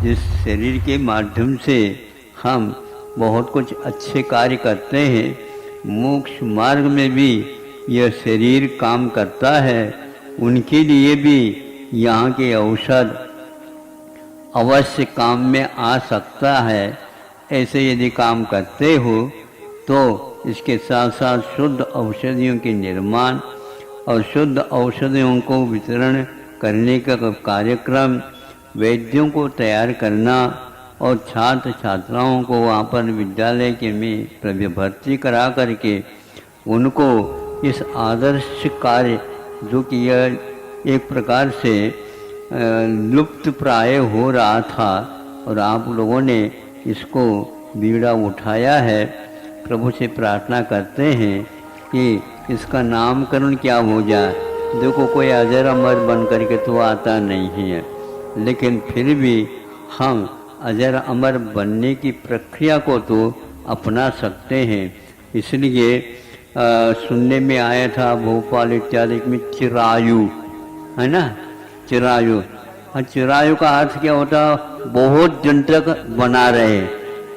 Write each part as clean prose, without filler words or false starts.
जिस शरीर के माध्यम से हम बहुत कुछ अच्छे कार्य करते हैं, मोक्ष मार्ग में भी यह शरीर काम करता है, उनके लिए भी यहाँ के औषध अवश्य काम में आ सकता है। ऐसे यदि काम करते हो तो इसके साथ साथ शुद्ध औषधियों के निर्माण और शुद्ध औषधियों को वितरण करने का कार्यक्रम, वैद्यों को तैयार करना और छात्र छात्राओं को वहाँ पर विद्यालय के में भर्ती करा करके उनको इस आदर्श कार्य जो कि यह एक प्रकार से लुप्त प्राय हो रहा था और आप लोगों ने इसको बीड़ा उठाया है। प्रभु से प्रार्थना करते हैं कि इसका नामकरण क्या हो जाए। देखो कोई अजर अमर बन करके तो आता नहीं है, लेकिन फिर भी हम अजर अमर बनने की प्रक्रिया को तो अपना सकते हैं। इसलिए सुनने में आया था भोपाल इत्यादि में चिरायु, है ना, चिरायु। और चिरायु का अर्थ क्या होता? बहुत दिन तक बना रहे,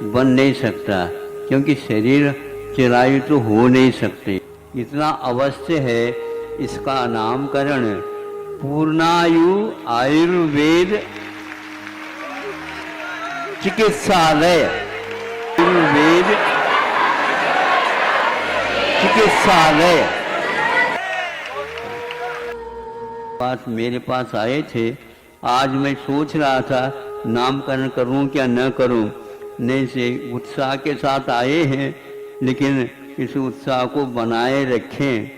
बन नहीं सकता, क्योंकि शरीर चिरायु तो हो नहीं सकते। इतना अवश्य है इसका नामकरण पूर्णायु आयुर्वेद चिकित्सालय, आयुर्वेद चिकित्सालय। बात मेरे पास आए थे, आज मैं सोच रहा था नामकरण करूं क्या न करूं। नहीं से उत्साह के साथ आए हैं, लेकिन इस उत्साह को बनाए रखें।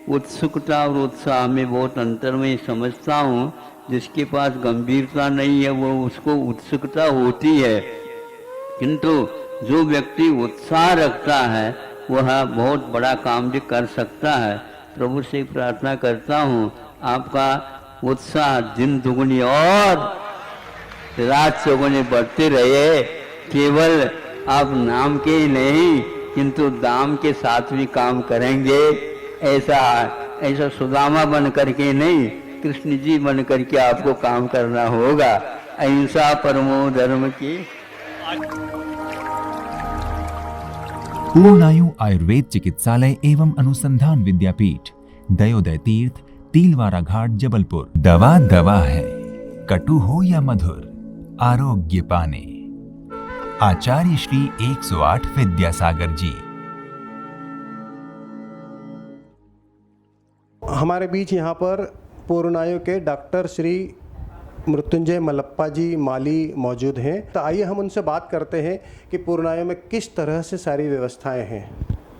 उत्सुकता और उत्साह में बहुत अंतर मैं समझता हूँ। जिसके पास गंभीरता नहीं है वो उसको उत्सुकता होती है, किंतु जो व्यक्ति उत्साह रखता है वह बहुत बड़ा काम भी कर सकता है। प्रभु से प्रार्थना करता हूँ आपका उत्साह दिन दुगुनी और रात चौगुनी बढ़ते रहे। केवल आप नाम के ही नहीं किंतु दाम के साथ भी काम करेंगे। ऐसा सुदामा बन करके नहीं, कृष्ण जी बन करके आपको काम करना होगा। अहिंसा परमो धर्म की। पूर्णायु आयुर्वेद चिकित्सालय एवं अनुसंधान विद्यापीठ, दयोदय तीर्थ, तिलवारा घाट, जबलपुर। दवा दवा है, कटु हो या मधुर, आरोग्य पाने। आचार्य श्री 108 विद्यासागर जी। हमारे बीच यहाँ पर पूर्णायु के डॉक्टर श्री मृत्युंजय मल्लप्पा जी माली मौजूद हैं। तो आइए हम उनसे बात करते हैं कि पूर्णायु में किस तरह से सारी व्यवस्थाएं हैं।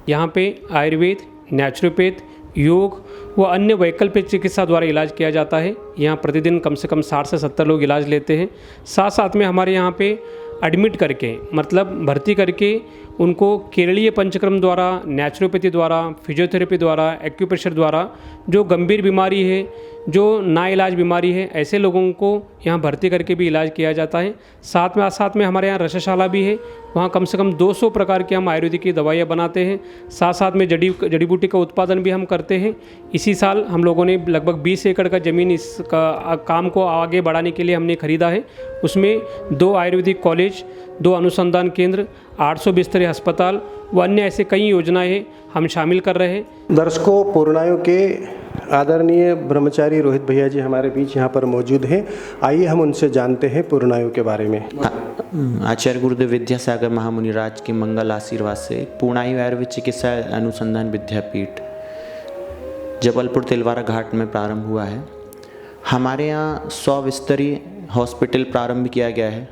यहाँ पे आयुर्वेद, नेचुरोपैथ, योग व अन्य वैकल्पिक चिकित्सा द्वारा इलाज किया जाता है। यहाँ प्रतिदिन कम से कम 60 से 70 लोग इलाज लेते हैं। साथ साथ में हमारे यहाँ पे एडमिट करके, मतलब भर्ती करके, उनको केरलीय पंचक्रम द्वारा, नेचुरोपैथी द्वारा, फिजियोथेरेपी द्वारा, एक्यूप्रेशर द्वारा जो गंभीर बीमारी है, जो नाइलाज बीमारी है, ऐसे लोगों को यहाँ भर्ती करके भी इलाज किया जाता है। साथ में हमारे यहाँ रसशाला भी है। वहाँ कम से कम 200 प्रकार की हम आयुर्वेदिक की दवाइयाँ बनाते हैं। साथ में जड़ी बूटी का उत्पादन भी हम करते हैं। इसी साल हम लोगों ने लगभग 20 एकड़ का ज़मीन इसका काम को आगे बढ़ाने के लिए हमने खरीदा है। उसमें 2 आयुर्वेदिक कॉलेज, 2 अनुसंधान केंद्र, 800 बिस्तरे अस्पताल व अन्य ऐसे कई योजनाएं हम शामिल कर रहे हैं। दर्शकों, पूर्णायु के आदरणीय ब्रह्मचारी रोहित भैया जी हमारे बीच यहाँ पर मौजूद हैं। आइए हम उनसे जानते हैं पूर्णायु के बारे में। आचार्य गुरुदेव विद्यासागर महामुनि राज के मंगल आशीर्वाद से पूर्णायु आयुर्वेद चिकित्सा अनुसंधान विद्यापीठ जबलपुर तिलवारा घाट में प्रारंभ हुआ है। हमारे यहाँ 100 बिस्तरीय हॉस्पिटल प्रारंभ किया गया है।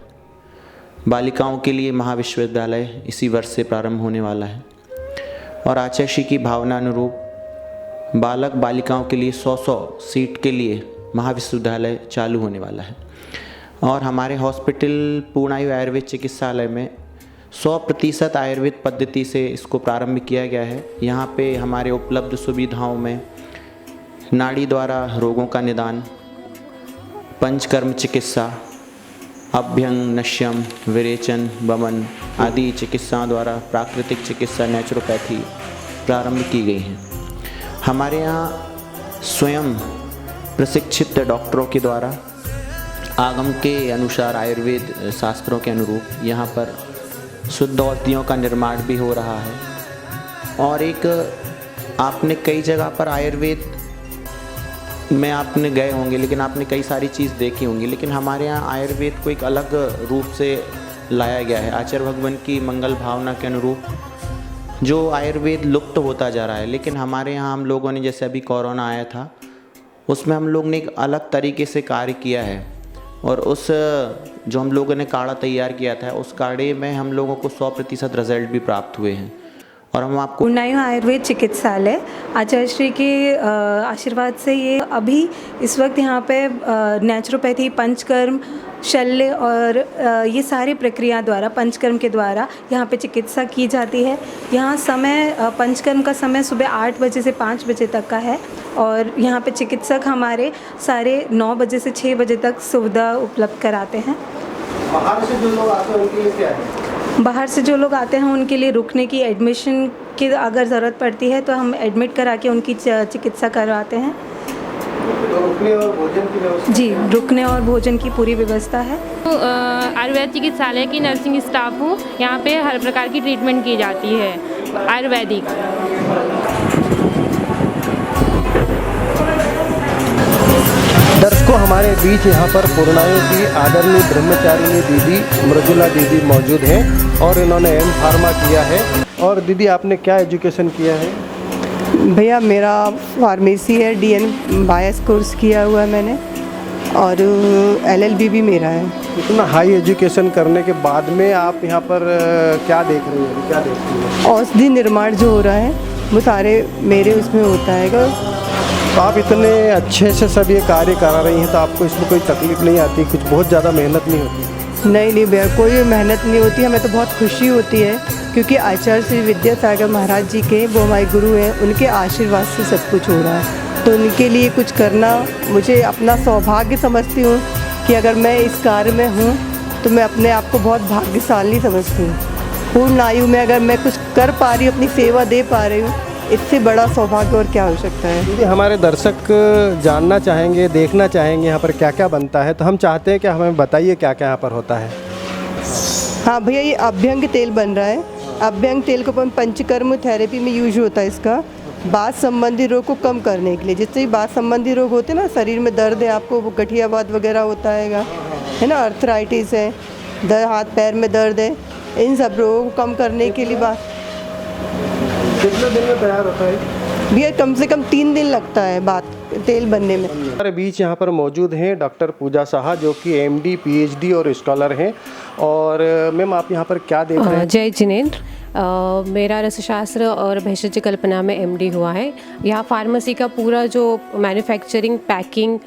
बालिकाओं के लिए महाविश्वविद्यालय इसी वर्ष से प्रारंभ होने वाला है और आचार्य श्री की भावना अनुरूप बालक बालिकाओं के लिए 100 सीट के लिए महाविश्वविद्यालय चालू होने वाला है। और हमारे हॉस्पिटल पूर्णायु आयुर्वेद चिकित्सालय में 100% आयुर्वेद पद्धति से इसको प्रारंभ किया गया है। यहाँ पे हमारे उपलब्ध सुविधाओं में नाड़ी द्वारा रोगों का निदान, पंचकर्म चिकित्सा, अभ्यंग, नश्यम, विरेचन, वमन आदि चिकित्साओं द्वारा प्राकृतिक चिकित्सा, नेचुरोपैथी प्रारंभ की गई हैं। हमारे यहाँ स्वयं प्रशिक्षित डॉक्टरों के द्वारा आगम के अनुसार आयुर्वेद शास्त्रों के अनुरूप यहाँ पर शुद्ध औषधियों का निर्माण भी हो रहा है। और एक आपने कई जगह पर आयुर्वेद में आपने गए होंगे, लेकिन आपने कई सारी चीज़ देखी होंगी, लेकिन हमारे यहाँ आयुर्वेद को एक अलग रूप से लाया गया है। आचार्य भगवान की मंगल भावना के अनुरूप जो आयुर्वेद लुप्त होता जा रहा है, लेकिन हमारे यहाँ हम लोगों ने, जैसे अभी कोरोना आया था, उसमें हम लोग ने एक अलग तरीके से कार्य किया है। और उस जो हम लोगों ने काढ़ा तैयार किया था, उस काढ़े में हम लोगों को 100% रिजल्ट भी प्राप्त हुए हैं। और हम आपको पूर्णायु आयुर्वेद चिकित्सालय आचार्य श्री के आशीर्वाद से ये अभी इस वक्त यहाँ पे नेचुरोपैथी, पंचकर्म, शल्य और ये सारी प्रक्रिया द्वारा, पंचकर्म के द्वारा यहाँ पे चिकित्सा की जाती है। यहाँ समय पंचकर्म का समय सुबह 8 बजे से 5 बजे तक का है और यहाँ पे चिकित्सक हमारे साढ़े 9 बजे से 6 बजे तक सुविधा उपलब्ध कराते हैं। बाहर से जो लोग आते हैं उनके लिए क्या है? बाहर से जो लोग आते हैं उनके लिए रुकने की, एडमिशन की अगर ज़रूरत पड़ती है तो हम एडमिट करा के उनकी चिकित्सा करवाते हैं। तो रुकने और भोजन की व्यवस्था? जी, रुकने और भोजन की पूरी व्यवस्था है। आयुर्वेद चिकित्सालय की नर्सिंग स्टाफ हूँ। यहाँ पे हर प्रकार की ट्रीटमेंट की जाती है आयुर्वेदिक। दर्शकों, हमारे बीच यहाँ पर पूर्णायु की आदरणीय ब्रह्मचारिणी दीदी मृदुला दीदी मौजूद हैं और इन्होंने एम फार्मा किया है। और दीदी, आपने क्या एजुकेशन किया है? भैया मेरा फार्मेसी है, DN बायस कोर्स किया हुआ है मैंने, और LLB भी मेरा है। इतना हाई एजुकेशन करने के बाद में आप यहाँ पर क्या देख रही हैं, क्या देखती हैं? औषधि निर्माण जो हो रहा है वो सारे मेरे उसमें होता है। तो आप इतने अच्छे से सब ये कार्य करा रही हैं, तो आपको इसमें कोई तकलीफ नहीं आती? कुछ बहुत ज़्यादा मेहनत नहीं होती? नहीं भैया, कोई मेहनत नहीं होती है। हमें तो बहुत खुशी होती है क्योंकि आचार्य श्री विद्यासागर महाराज जी के, वो हमारे गुरु हैं, उनके आशीर्वाद से सब कुछ हो रहा है। तो उनके लिए कुछ करना मुझे अपना सौभाग्य समझती हूँ कि अगर मैं इस कार्य में हूँ तो मैं अपने आप को बहुत भाग्यशाली समझती हूँ। पूर्ण आयु में अगर मैं कुछ कर पा रही हूँ, अपनी सेवा दे पा रही हूँ, इससे बड़ा सौभाग्य और क्या हो सकता है। दीदी, हमारे दर्शक जानना चाहेंगे, देखना चाहेंगे यहाँ पर क्या क्या बनता है, तो हम चाहते हैं कि हमें बताइए क्या क्या यहाँ पर होता है। हाँ भैया, ये अभ्यंग तेल बन रहा है। अभ्यंग तेल को पंचकर्म थेरेपी में यूज होता है। इसका बात संबंधी रोग को कम करने के लिए, जिससे भी बात संबंधी रोग होते हैं ना, शरीर में दर्द है, आपको गठियावाद वगैरह होता है ना, अर्थराइटिस है, हाथ पैर में दर्द है, इन सब रोगों को कम करने के लिए बात। कितने दिन में तैयार होता है भैया? कम से कम 3 दिन लगता है बात तेल बनने में। हमारे बीच यहाँ पर मौजूद हैं डॉक्टर पूजा साहा, जो कि MD, PhD और स्कॉलर हैं। और मैम, आप यहाँ पर क्या देख रहे हैं? जय जिनेंद्र। मेरा रसशास्त्र और भेषज कल्पना में MD हुआ है। यहाँ फार्मेसी का पूरा जो मैन्युफैक्चरिंग, पैकिंग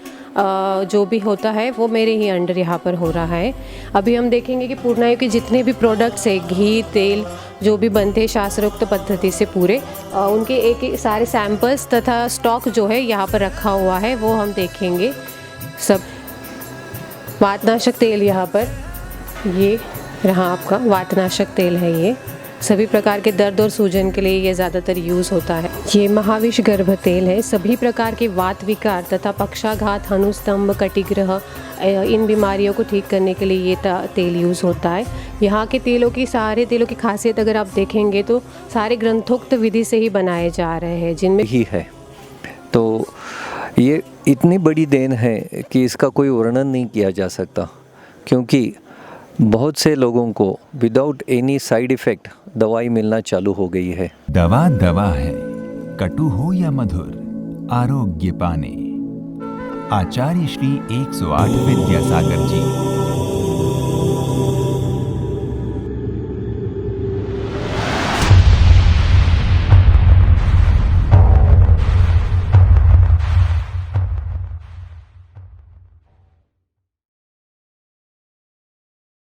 जो भी होता है वो मेरे ही अंडर यहाँ पर हो रहा है। अभी हम देखेंगे कि पूर्णायु के जितने भी प्रोडक्ट्स है, घी, तेल जो भी बनते हैं शास्त्रोक्त पद्धति से पूरे, उनके एक सारे सैंपल्स तथा स्टॉक जो है यहाँ पर रखा हुआ है, वो हम देखेंगे। सब वातनाशक तेल यहाँ पर, ये रहा आपका वातनाशक तेल है। ये सभी प्रकार के दर्द और सूजन के लिए ये ज़्यादातर यूज़ होता है। ये महाविष गर्भ तेल है। सभी प्रकार के वात विकार तथा पक्षाघात, हनुस्तंभ, कटिग्रह, इन बीमारियों को ठीक करने के लिए ये तेल यूज़ होता है। यहाँ के तेलों की, सारे तेलों की खासियत अगर आप देखेंगे तो सारे ग्रंथोक्त विधि से ही बनाए जा रहे हैं, जिनमें ही है। तो ये इतनी बड़ी देन है कि इसका कोई वर्णन नहीं किया जा सकता, क्योंकि बहुत से लोगों को विदाउट एनी साइड इफ़ेक्ट दवाई मिलना चालू हो गई है। दवा दवा है, कटु हो या मधुर, आरोग्य पाने। आचार्य श्री 108 विद्यासागर जी।